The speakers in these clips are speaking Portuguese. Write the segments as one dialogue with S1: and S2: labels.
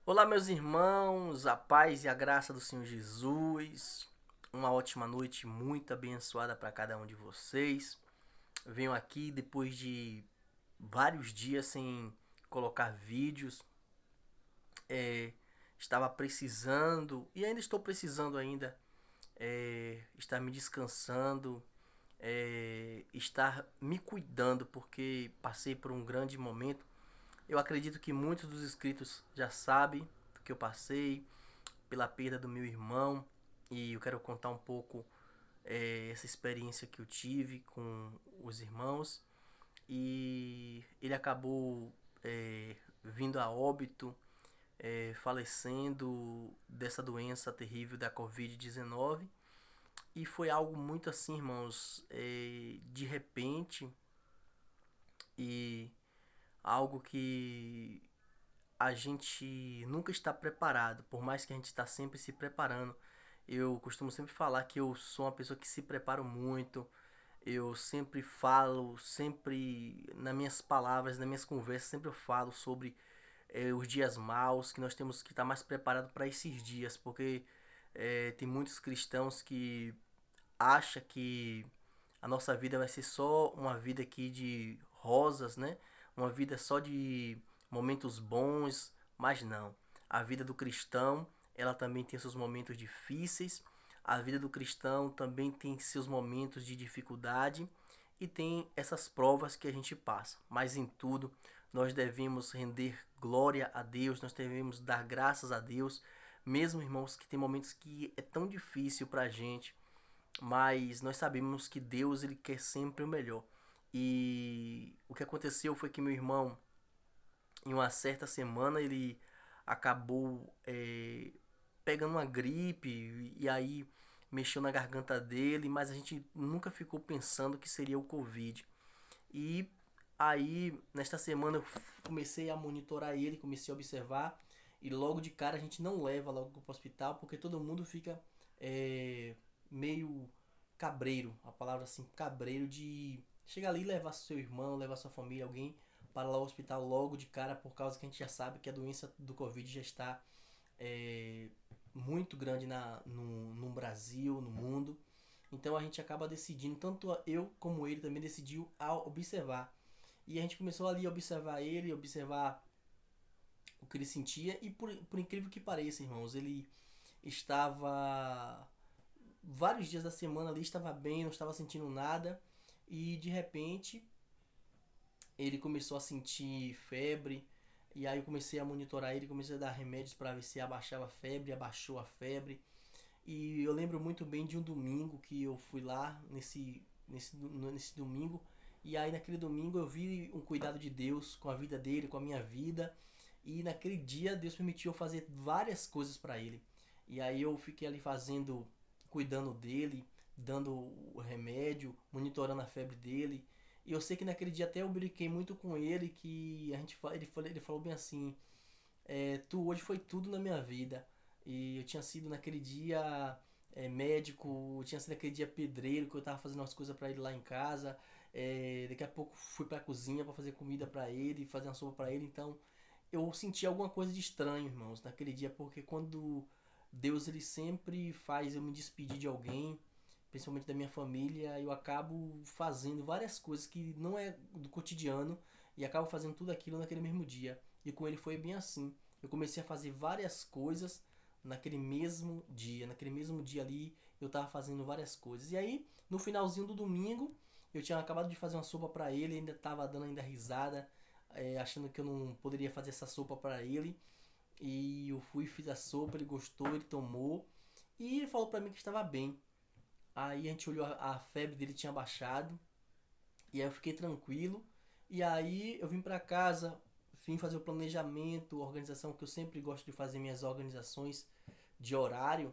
S1: Olá, meus irmãos, a paz e a graça do Senhor Jesus. Uma ótima noite muito abençoada para cada um de vocês. Venho aqui depois de vários dias sem colocar vídeos. É, Estava precisando e ainda estou precisando ainda estar me descansando, estar me cuidando porque passei por um grande momento. Eu acredito que muitos dos inscritos já sabem do que eu passei, pela perda do meu irmão, e eu quero contar um pouco essa experiência que eu tive com os irmãos. E ele acabou vindo a óbito, falecendo dessa doença terrível da Covid-19. E foi algo muito assim, irmãos, de repente, e algo que a gente nunca está preparado, por mais que a gente está sempre se preparando. Eu costumo sempre falar que eu sou uma pessoa que se preparo muito. Eu sempre falo, sempre nas minhas palavras, nas minhas conversas, sempre eu falo sobre os dias maus, que nós temos que estar mais preparados para esses dias, porque tem muitos cristãos que acham que a nossa vida vai ser só uma vida aqui de rosas, né? Uma vida só de momentos bons, mas não. A vida do cristão, ela também tem seus momentos difíceis. A vida do cristão também tem seus momentos de dificuldade e tem essas provas que a gente passa. Mas em tudo, nós devemos render glória a Deus, nós devemos dar graças a Deus, mesmo irmãos que tem momentos que é tão difícil para a gente, mas nós sabemos que Deus ele quer sempre o melhor. E o que aconteceu foi que meu irmão, em uma certa semana, ele acabou pegando uma gripe e aí mexeu na garganta dele, mas a gente nunca ficou pensando que seria o Covid. E aí, nesta semana, eu comecei a monitorar ele, comecei a observar. E logo de cara a gente não leva logo para o hospital, porque todo mundo fica é, meio cabreiro, a palavra assim, cabreiro de chegar ali e levar seu irmão, levar sua família, alguém para lá ao hospital logo de cara, por causa que a gente já sabe que a doença do Covid já está é, muito grande no Brasil, no mundo. Então a gente acaba decidindo, tanto eu como ele também decidiu a observar. E a gente começou ali a observar ele, observar o que ele sentia, e por incrível que pareça, irmãos, ele estava vários dias da semana ali, estava bem, não estava sentindo nada, e de repente ele começou a sentir febre, e aí eu comecei a monitorar ele, comecei a dar remédios para ver se abaixava a febre, abaixou a febre. E eu lembro muito bem de um domingo que eu fui lá nesse domingo. E aí naquele domingo eu vi um cuidado de Deus com a vida dele, com a minha vida. E naquele dia Deus permitiu eu fazer várias coisas para ele. E aí eu fiquei ali fazendo, cuidando dele, dando o remédio, monitorando a febre dele. E eu sei que naquele dia até eu brinquei muito com ele, que ele falou bem assim, tu hoje foi tudo na minha vida. E eu tinha sido naquele dia médico, eu tinha sido naquele dia pedreiro, que eu tava fazendo umas coisas para ele lá em casa. Daqui a pouco fui pra cozinha para fazer comida para ele, fazer uma sopa para ele. Então eu senti alguma coisa de estranho, irmãos, naquele dia, porque quando Deus ele sempre faz eu me despedir de alguém, principalmente da minha família, eu acabo fazendo várias coisas que não é do cotidiano e acabo fazendo tudo aquilo naquele mesmo dia. E com ele foi bem assim. Eu comecei a fazer várias coisas naquele mesmo dia ali eu tava fazendo várias coisas. E aí, no finalzinho do domingo, eu tinha acabado de fazer uma sopa para ele, ainda tava dando ainda risada, achando que eu não poderia fazer essa sopa para ele. E eu fui, fiz a sopa, ele gostou, ele tomou e ele falou para mim que estava bem. Aí a gente olhou, a febre dele tinha baixado. E aí eu fiquei tranquilo. E aí eu vim para casa, vim fazer o planejamento, organização, que eu sempre gosto de fazer minhas organizações de horário.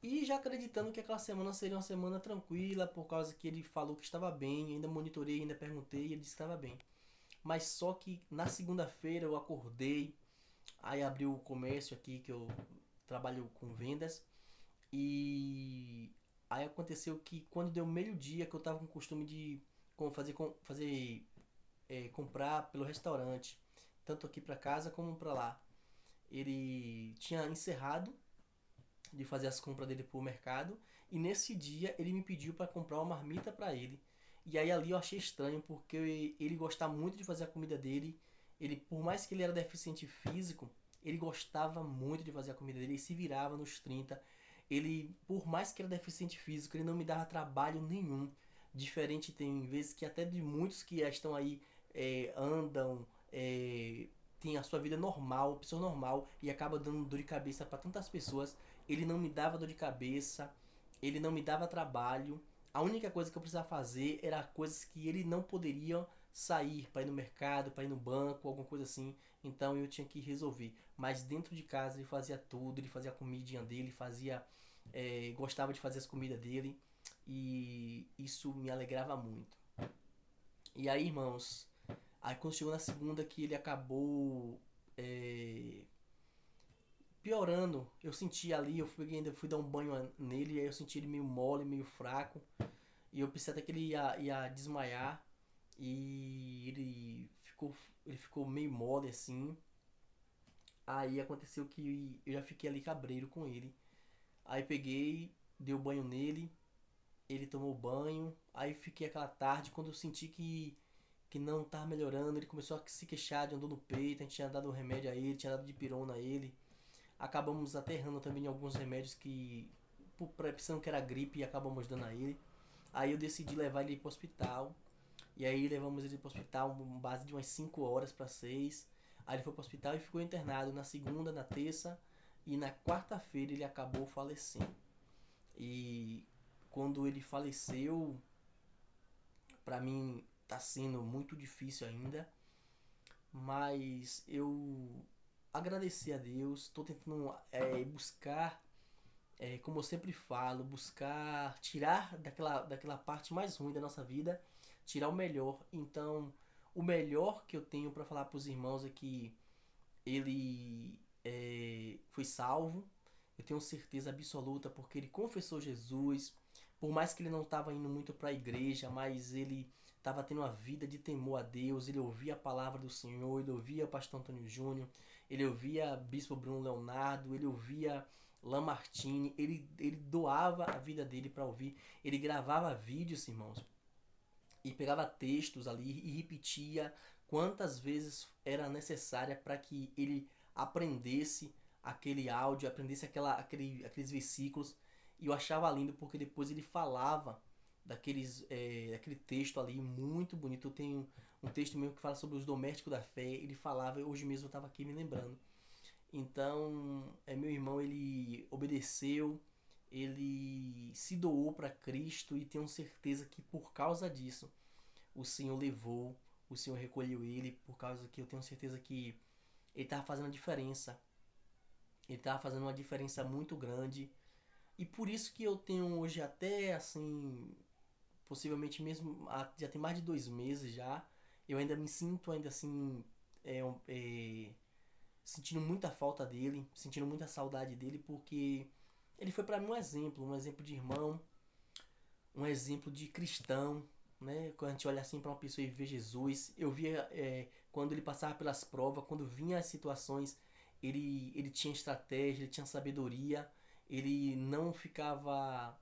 S1: E já acreditando que aquela semana seria uma semana tranquila, por causa que ele falou que estava bem. Ainda monitorei, ainda perguntei e ele disse que estava bem. Mas só que na segunda-feira eu acordei, aí abri o comércio aqui que eu trabalho com vendas. E aí aconteceu que quando deu meio-dia, que eu tava com o costume de fazer comprar pelo restaurante, tanto aqui para casa como para lá. ele tinha encerrado de fazer as compras dele pro mercado e nesse dia ele me pediu para comprar uma marmita para ele. E aí ali eu achei estranho porque ele gostava muito de fazer a comida dele. Ele, por mais que ele era deficiente físico, ele gostava muito de fazer a comida dele, ele se virava nos 30. Ele, por mais que era deficiente físico, ele não me dava trabalho nenhum. Diferente tem vezes que até de muitos que estão aí andam, tem a sua vida normal, pessoa normal e acaba dando dor de cabeça para tantas pessoas. Ele não me dava dor de cabeça, ele não me dava trabalho. A única coisa que eu precisava fazer era coisas que ele não poderia sair para ir no mercado, para ir no banco, alguma coisa assim. Então eu tinha que resolver. Mas dentro de casa ele fazia tudo, ele fazia a comidinha dele, fazia, gostava de fazer as comidas dele e isso me alegrava muito. E aí, irmãos, aí quando chegou na segunda que ele acabou é, piorando. Eu senti ali, ainda fui dar um banho nele, aí eu senti ele meio mole, meio fraco. E eu pensei até que ele ia desmaiar. E ele ficou meio mole assim. Aí aconteceu que eu já fiquei ali cabreiro com ele. Aí peguei, dei o banho nele, ele tomou banho. Aí fiquei aquela tarde, quando eu senti que não tava melhorando, ele começou a se queixar de dor no peito, a gente tinha dado remédio a ele, tinha dado de pirona a ele. Acabamos aterrando também em alguns remédios que, pensando que era gripe, e acabamos dando a ele. Aí eu decidi levar ele para o hospital. E aí levamos ele para o hospital, uma base de umas 5 horas para 6. Aí ele foi para o hospital e ficou internado na segunda, na terça e na quarta-feira ele acabou falecendo. E quando ele faleceu, para mim tá sendo muito difícil ainda, mas eu agradeci a Deus, estou tentando buscar, como eu sempre falo, buscar tirar daquela parte mais ruim da nossa vida, tirar o melhor. Então, o melhor que eu tenho para falar para os irmãos é que ele foi salvo. Eu tenho certeza absoluta porque ele confessou Jesus. Por mais que ele não estava indo muito para a igreja, mas ele estava tendo uma vida de temor a Deus. Ele ouvia a palavra do Senhor, ele ouvia Pastor Antônio Júnior, ele ouvia Bispo Bruno Leonardo, ele ouvia Lamartine. Ele doava a vida dele para ouvir. Ele gravava vídeos, irmãos, e pegava textos ali e repetia quantas vezes era necessária para que ele aprendesse aquele áudio, aprendesse aqueles versículos. E eu achava lindo porque depois ele falava daquele texto ali muito bonito. Eu tenho um texto mesmo que fala sobre os domésticos da fé. Ele falava, hoje mesmo eu estava aqui me lembrando. Então, meu irmão, ele obedeceu, ele se doou para Cristo e tenho certeza que por causa disso o Senhor levou, o Senhor recolheu ele, por causa que eu tenho certeza que ele estava fazendo a diferença. Ele estava fazendo uma diferença muito grande. E por isso que eu tenho hoje até assim, possivelmente mesmo, já tem mais de 2 meses já, eu ainda me sinto ainda assim, é, um, é, sentindo muita falta dele, sentindo muita saudade dele, porque ele foi para mim um exemplo de irmão, um exemplo de cristão, né? Quando a gente olha assim para uma pessoa e vê Jesus, eu via quando ele passava pelas provas, quando vinha as situações, ele tinha estratégia, ele tinha sabedoria, ele não ficava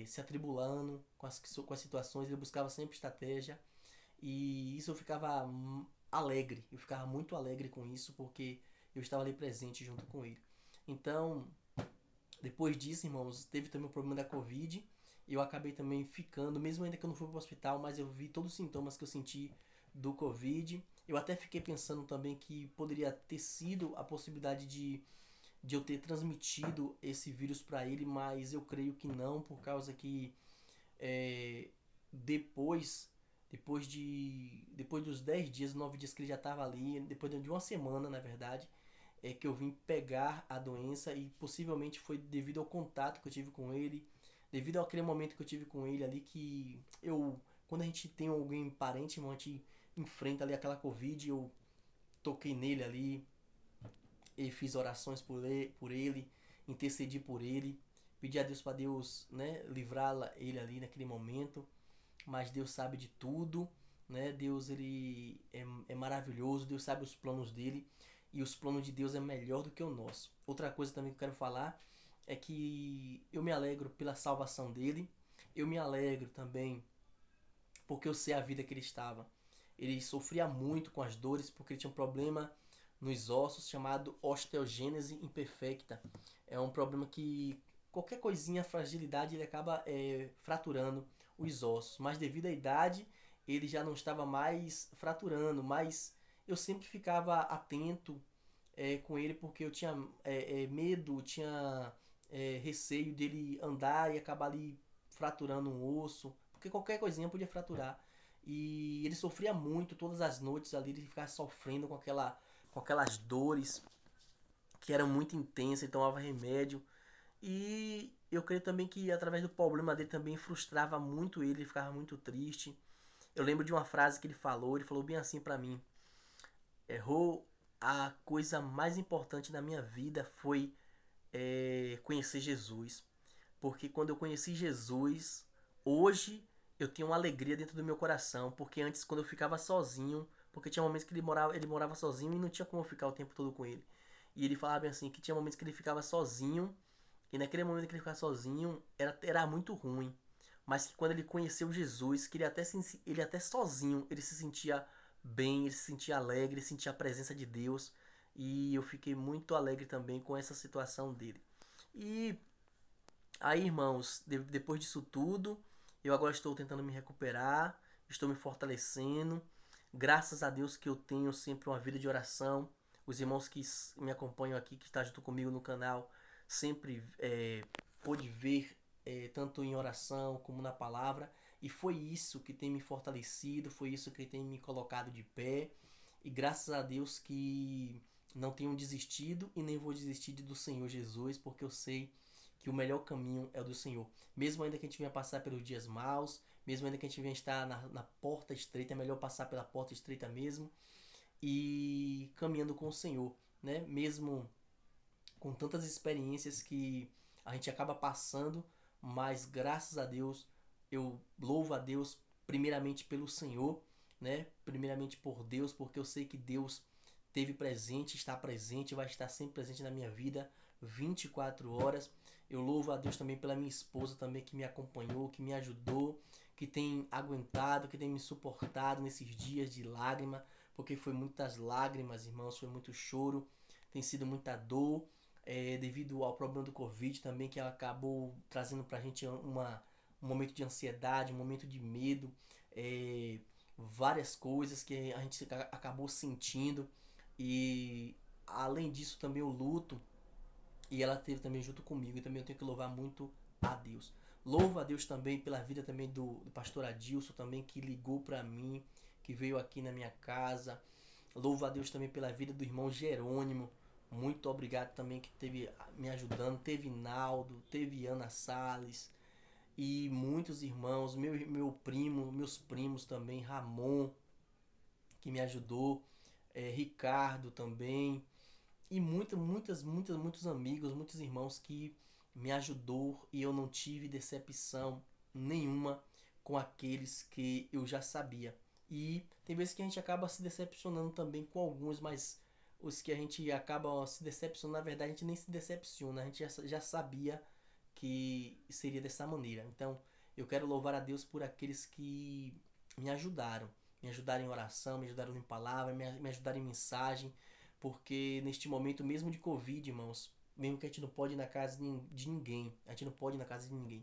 S1: se atribulando com as situações, ele buscava sempre estratégia e isso eu ficava alegre, eu ficava muito alegre com isso porque eu estava ali presente junto com ele. Então, depois disso, irmãos, teve também o problema da Covid. E eu acabei também ficando, mesmo ainda que eu não fui para o hospital, mas eu vi todos os sintomas que eu senti do Covid. Eu até fiquei pensando também que poderia ter sido a possibilidade de eu ter transmitido esse vírus para ele, mas eu creio que não, por causa que é, depois depois dos 10 dias, 9 dias que ele já estava ali, depois de uma semana, na verdade, é que eu vim pegar a doença e possivelmente foi devido ao contato que eu tive com ele, devido àquele momento que eu tive com ele ali que quando a gente tem alguém parente, irmão, a gente enfrenta ali aquela Covid, eu toquei nele ali e fiz orações por ele, intercedi por ele, pedi a Deus para Deus, né, livrar ele ali naquele momento, mas Deus sabe de tudo, né? Deus ele é maravilhoso, Deus sabe os planos dele. e os planos de Deus é melhor do que o nosso. Outra coisa também que eu quero falar é que eu me alegro pela salvação dele, eu me alegro também porque eu sei a vida que ele estava. Ele sofria muito com as dores porque ele tinha um problema nos ossos chamado osteogênese imperfecta. É um problema que qualquer coisinha, fragilidade, ele acaba fraturando os ossos. Mas devido à idade, ele já não estava mais fraturando, mas eu sempre ficava atento com ele porque eu tinha medo, tinha receio dele andar e acabar ali fraturando um osso, porque qualquer coisinha podia fraturar. E ele sofria muito todas as noites ali, ele ficava sofrendo com aquelas dores que eram muito intensas, ele tomava remédio. E eu creio também que através do problema dele também frustrava muito ele ficava muito triste. Eu lembro de uma frase que ele falou bem assim pra mim: errou, a coisa mais importante da minha vida foi conhecer Jesus. Porque quando eu conheci Jesus, hoje eu tenho uma alegria dentro do meu coração. Porque antes, quando eu ficava sozinho, porque tinha momentos que ele morava sozinho e não tinha como eu ficar o tempo todo com ele. E ele falava bem assim que tinha momentos que ele ficava sozinho, e naquele momento que ele ficava sozinho era muito ruim. Mas que quando ele conheceu Jesus, que ele até sozinho ele se sentia bem, ele se sentia alegre, ele sentia a presença de Deus. E eu fiquei muito alegre também com essa situação dele. E aí, irmãos, depois disso tudo, eu agora estou tentando me recuperar, estou me fortalecendo. Graças a Deus que eu tenho sempre uma vida de oração. Os irmãos que me acompanham aqui, que estão junto comigo no canal, sempre pôde ver tanto em oração como na palavra. E foi isso que tem me fortalecido, foi isso que tem me colocado de pé. E graças a Deus que não tenho desistido e nem vou desistir do Senhor Jesus, porque eu sei que o melhor caminho é o do Senhor. Mesmo ainda que a gente venha passar pelos dias maus, mesmo ainda que a gente venha estar na porta estreita, é melhor passar pela porta estreita mesmo e caminhando com o Senhor, né? Mesmo com tantas experiências que a gente acaba passando, mas graças a Deus, eu louvo a Deus primeiramente pelo Senhor, né? Primeiramente por Deus, porque eu sei que Deus teve presente, está presente, vai estar sempre presente na minha vida 24 horas. Eu louvo a Deus também pela minha esposa também que me acompanhou, que me ajudou, que tem aguentado, que tem me suportado nesses dias de lágrima, porque foi muitas lágrimas, irmãos, foi muito choro, tem sido muita dor, devido ao problema do Covid também, que acabou trazendo pra gente um momento de ansiedade, um momento de medo, várias coisas que a gente acabou sentindo. E além disso também o luto, e ela teve também junto comigo, e também eu tenho que louvar muito a Deus. Louvo a Deus também pela vida também do pastor Adilson também, que ligou para mim, que veio aqui na minha casa. Louvo a Deus também pela vida do irmão Jerônimo. Muito obrigado também que teve me ajudando. Teve Naldo, teve Ana Salles e muitos irmãos. Meu primo, meus primos também, Ramon, que me ajudou. Ricardo também. E muitos amigos, muitos irmãos que me ajudou e eu não tive decepção nenhuma com aqueles que eu já sabia. E tem vezes que a gente acaba se decepcionando também com alguns, mas os que a gente acaba se decepcionando, na verdade a gente nem se decepciona, a gente já sabia que seria dessa maneira. Então eu quero louvar a Deus por aqueles que me ajudaram em oração, me ajudaram em palavra, me ajudaram em mensagem, porque neste momento mesmo de Covid, irmãos, mesmo que a gente não pode ir na casa de ninguém, a gente não pode ir na casa de ninguém,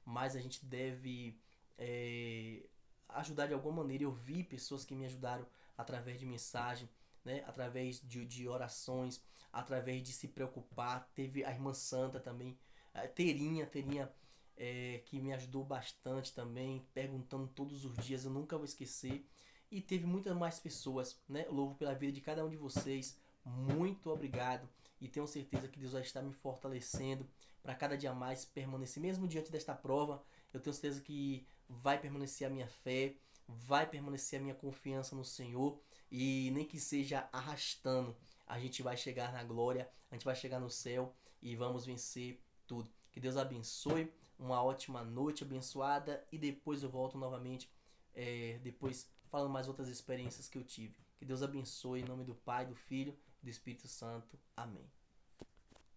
S1: mas a gente deve é, ajudar de alguma maneira. Eu vi pessoas que me ajudaram através de mensagem, né? Através de orações, através de se preocupar. Teve a irmã Santa também, a Terinha, que me ajudou bastante também, perguntando todos os dias, eu nunca vou esquecer. E teve muitas mais pessoas, né? Eu louvo pela vida de cada um de vocês. Muito obrigado. E tenho certeza que Deus vai estar me fortalecendo para cada dia mais permanecer. Mesmo diante desta prova, eu tenho certeza que vai permanecer a minha fé, vai permanecer a minha confiança no Senhor. E nem que seja arrastando, a gente vai chegar na glória, a gente vai chegar no céu e vamos vencer tudo. Que Deus abençoe, uma ótima noite abençoada e depois eu volto novamente, depois falando mais outras experiências que eu tive. Que Deus abençoe em nome do Pai, do Filho do Espírito Santo. Amém.